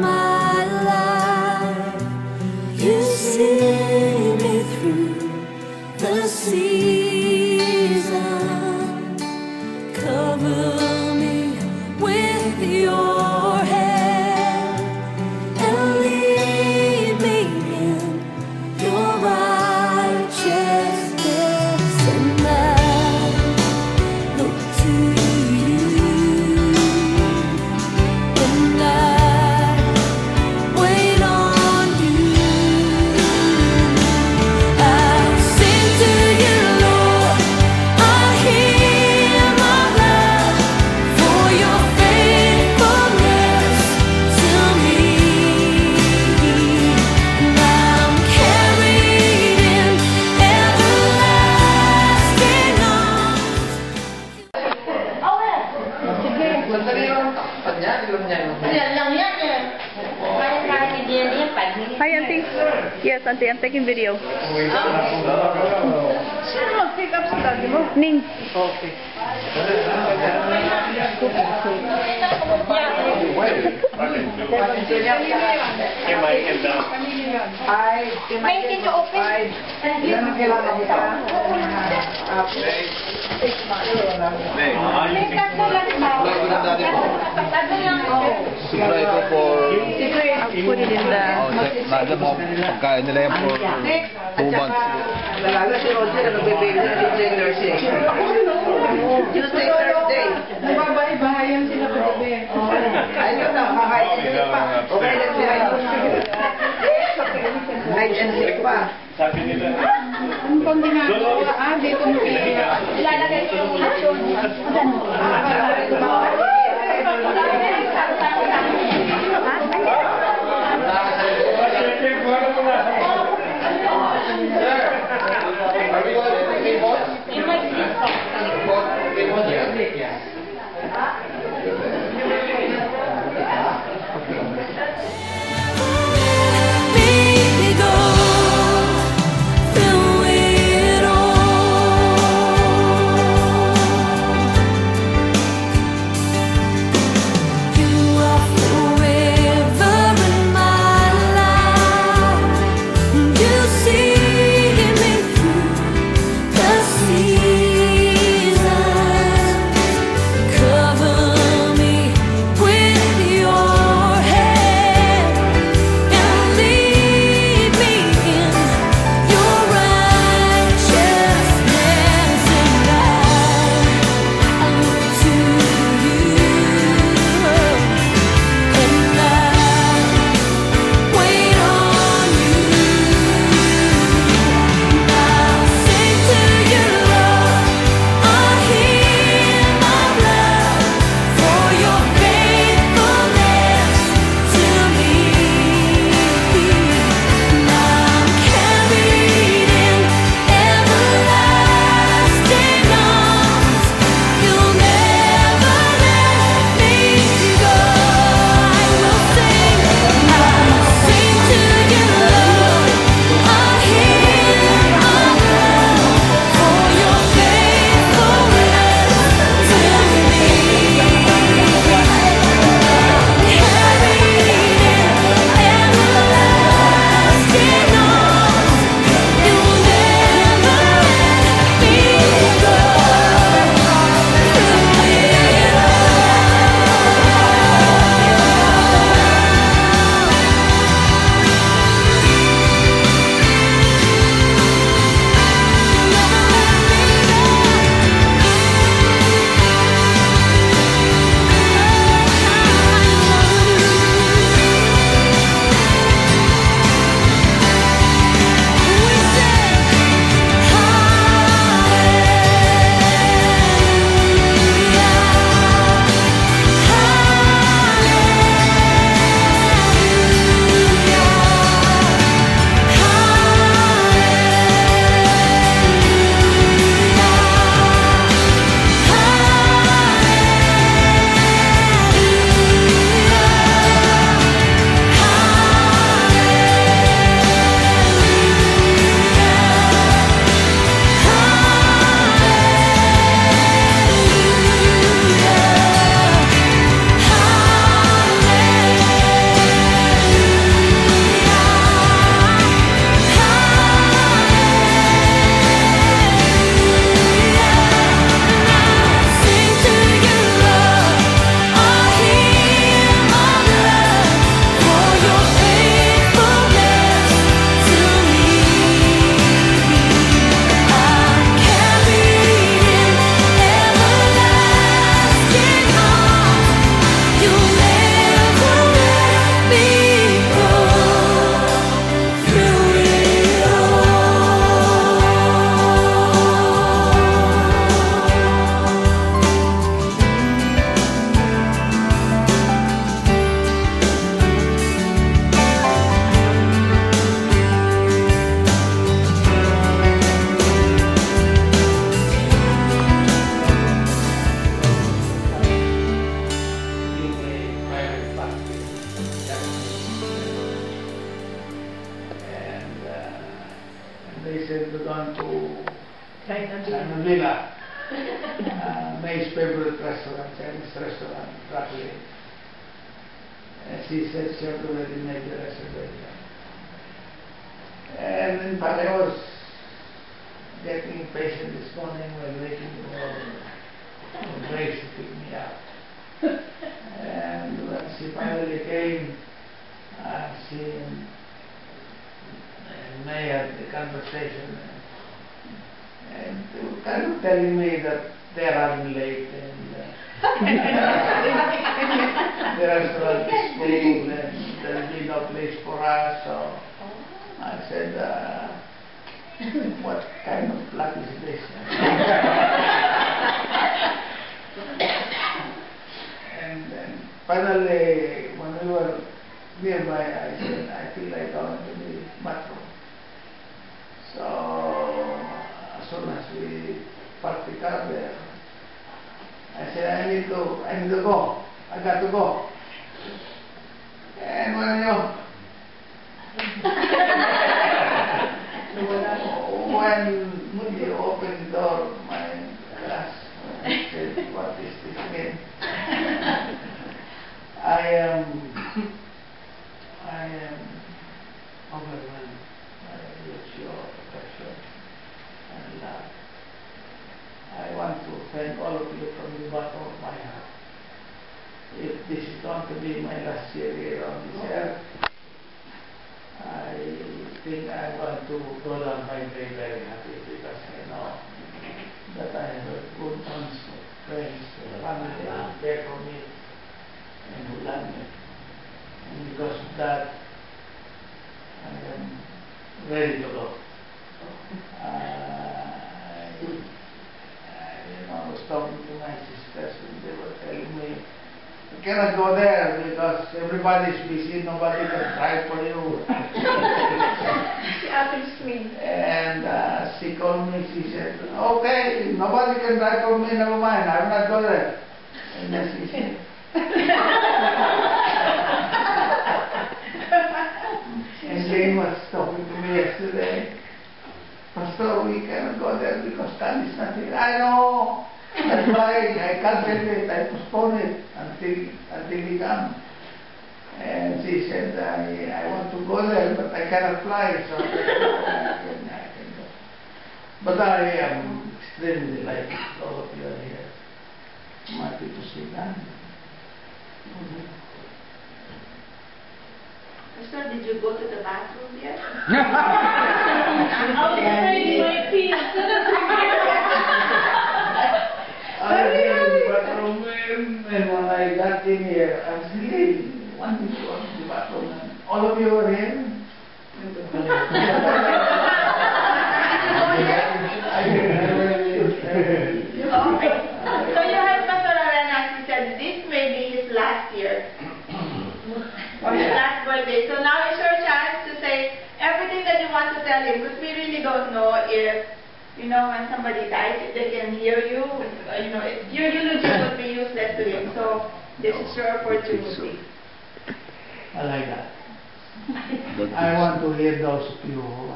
my life. You see me through the season. Cover me with your hand and lead me in your righteousness. And I look to you, and I wait on you. I sing to you, Lord. I hear my love for your faithfulness to me, and I'm carried in everlasting Hi, Auntie. Yes, Auntie, I'm taking video. Sino mag-pick up sa daddy mo? Ning. Okay. I'll put it in the... Nada mo pagkain nila yan for 2 months. Lalo si Roger, nag-baby na Tuesday, Thursday. Tuesday, Thursday. Nagbabahay-bahayan sila pa gabi. Ayun na, kakain sila pa. Okay lang sila. Hide and seek pa. Sabi nila. Ang pang ginagawa, dito mo ilalagay ko yung action. recently gone to Manila. May's favorite restaurant, Chinese restaurant, Broccoli. And she said she had already made the reservation. And in fact, I was getting impatient this morning while waiting for Grace to pick me up. And when she finally came, she and May had the conversation, and they were kind of telling me that they are running late and the restaurant is full and there will be no place for us. So I said, what kind of luck is this? And then finally, when we were nearby, I said, I feel like going to the bathroom. So as soon as we parked the car there, I said, I need to go. I got to go. And when you opened the door, my class said, what is this again? I am overwhelmed by your affection and love. I want to thank all of you from the bottom of my heart. If this is going to be my last year here on this earth, I think I'm going to go down very, very happy because I know that I have a good bunch of friends, family who care for me and who love me. And because of that, I am ready to go. I was talking to my sisters and they were telling me, you cannot go there because everybody is busy, nobody can drive for you. She asked me. And she called me, she said, okay, if nobody can drive for me, never mind, I will not go there. And then she said, and Jane was talking to me yesterday, Pastor, we cannot go there because time is not here. I know. That's why I canceled it, I postponed it until he comes. And she said, I want to go there, but I cannot fly, so I can go. But I am extremely delighted all of you are here. I'm happy to see that. Pastor, did you go to the bathroom yet? I was afraid my feet. I was in the bathroom, and when I got in here, I was really wanting to go to the bathroom, and all of you were here. Okay. So you heard Pastor Arenas, he said this may be his last year. Or his last birthday. So now is your chance to say everything that you want to tell him, because we really don't know if, when somebody dies, if they can hear you, your eulogy would be useless to him. So this is your opportunity. I like that. I want to hear those of you who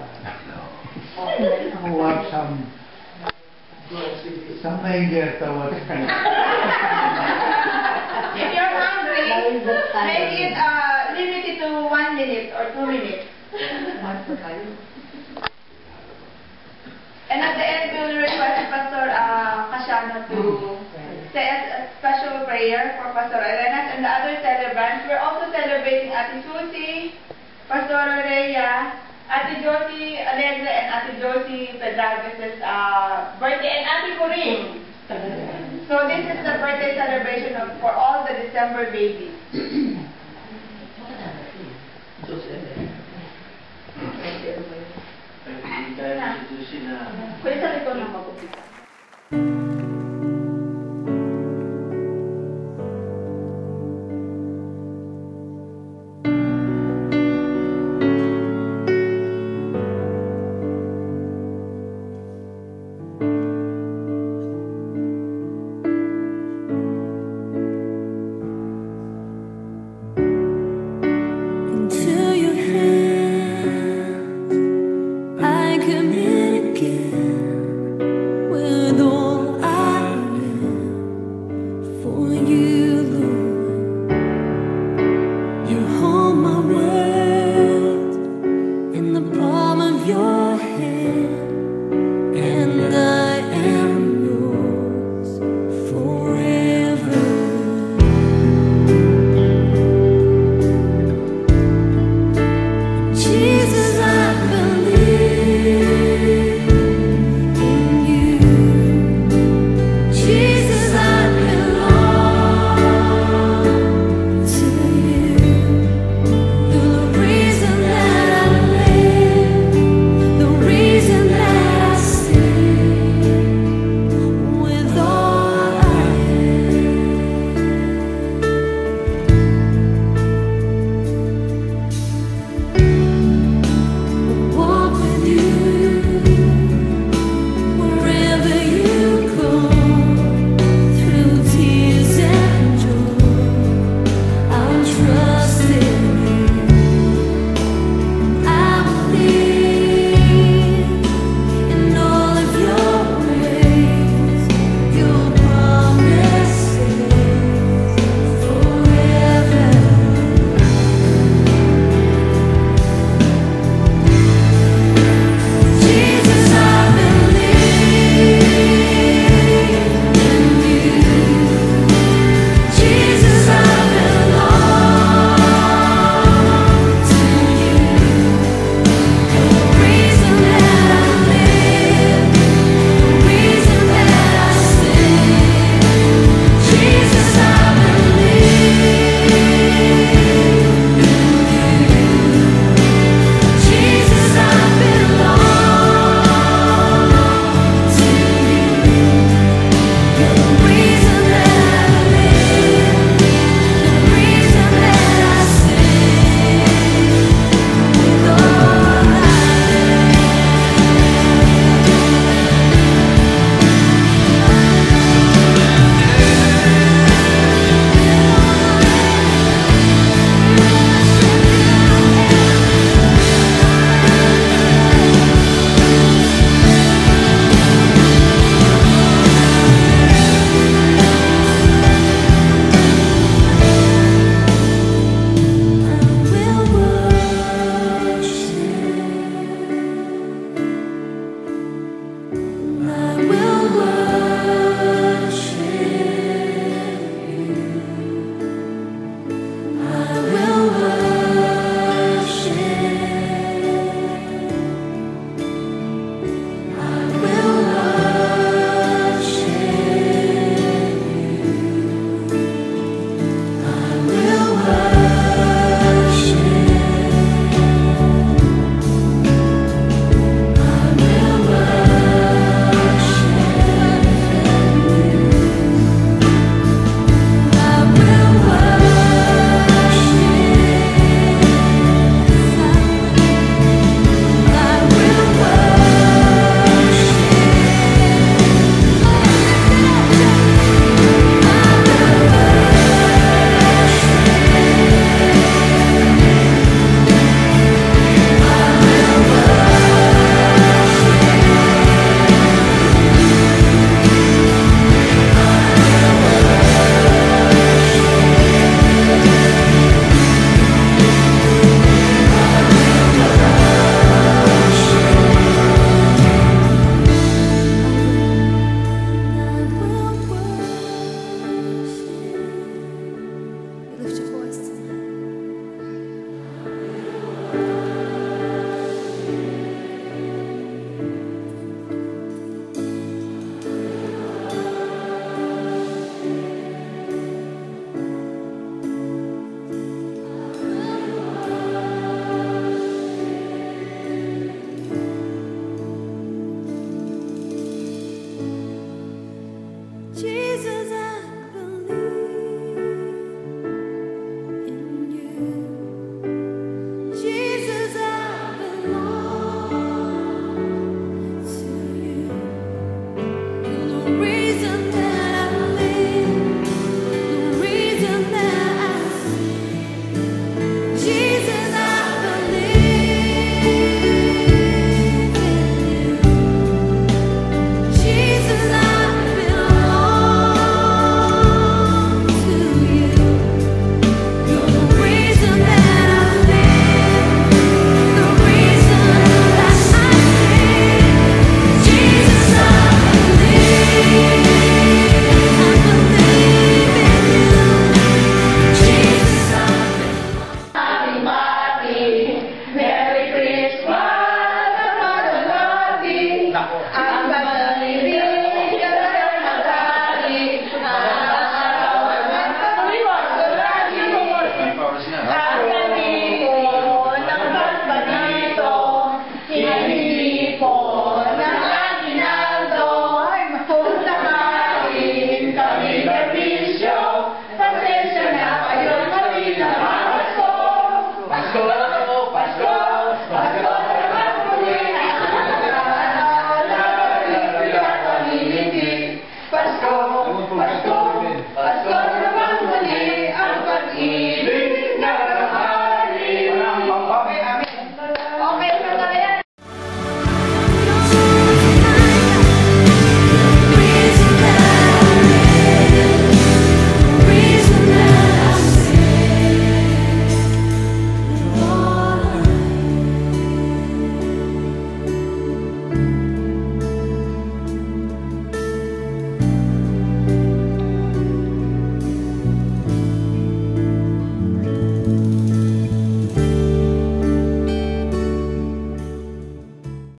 have some anger towards me. If you're hungry, make it limited to 1 minute or 2 minutes. And at the end, we will request Pastor Casiano to say a special prayer for Pastor Arenas and the other celebrants. We're also celebrating Ate Susie, Pastor Rhea, Ate Josie Alegre, and Ate Josie Pedraves' birthday, and Ate Corinne. So this is the birthday celebration for all the December babies.